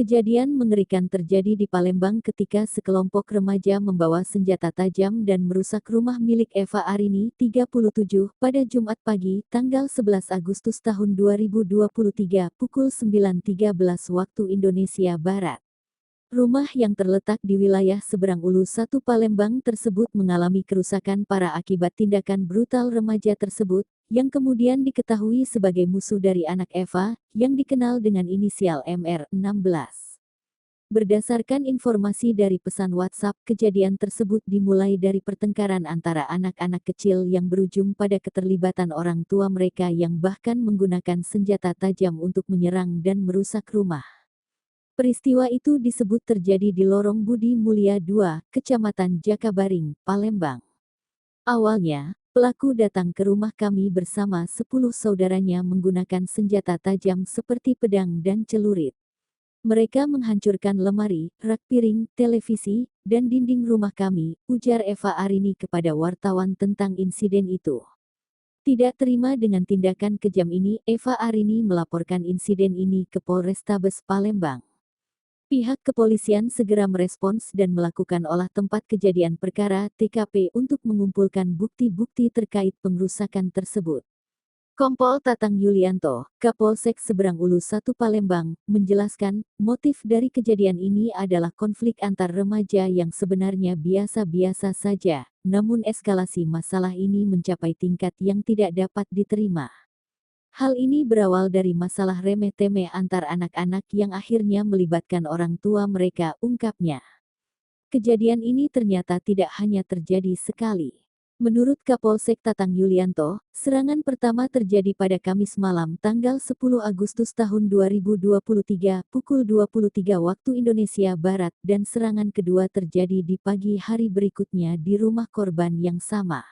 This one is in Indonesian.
Kejadian mengerikan terjadi di Palembang ketika sekelompok remaja membawa senjata tajam dan merusak rumah milik Eva Arini, 37, pada Jumat pagi, tanggal 11 Agustus tahun 2023, pukul 9.13 waktu Indonesia Barat. Rumah yang terletak di wilayah Seberang Ulu 1 Palembang tersebut mengalami kerusakan parah akibat tindakan brutal remaja tersebut, yang kemudian diketahui sebagai musuh dari anak Eva, yang dikenal dengan inisial MR16. Berdasarkan informasi dari pesan WhatsApp, kejadian tersebut dimulai dari pertengkaran antara anak-anak kecil yang berujung pada keterlibatan orang tua mereka yang bahkan menggunakan senjata tajam untuk menyerang dan merusak rumah. Peristiwa itu disebut terjadi di Lorong Budi Mulia 2, Kecamatan Jakabaring, Palembang. Awalnya, pelaku datang ke rumah kami bersama 10 saudaranya menggunakan senjata tajam seperti pedang dan celurit. Mereka menghancurkan lemari, rak piring, televisi, dan dinding rumah kami, ujar Eva Arini kepada wartawan tentang insiden itu. Tidak terima dengan tindakan kejam ini, Eva Arini melaporkan insiden ini ke Polrestabes Palembang. Pihak kepolisian segera merespons dan melakukan olah tempat kejadian perkara (TKP) untuk mengumpulkan bukti-bukti terkait pengrusakan tersebut. Kompol Tatang Yulianto, Kapolsek Seberang Ulu 1 Palembang, menjelaskan, motif dari kejadian ini adalah konflik antar remaja yang sebenarnya biasa-biasa saja, namun eskalasi masalah ini mencapai tingkat yang tidak dapat diterima. Hal ini berawal dari masalah remeh-temeh antar anak-anak yang akhirnya melibatkan orang tua mereka, ungkapnya. Kejadian ini ternyata tidak hanya terjadi sekali. Menurut Kapolsek Tatang Yulianto, serangan pertama terjadi pada Kamis malam tanggal 10 Agustus tahun 2023, pukul 23 waktu Indonesia Barat dan serangan kedua terjadi di pagi hari berikutnya di rumah korban yang sama.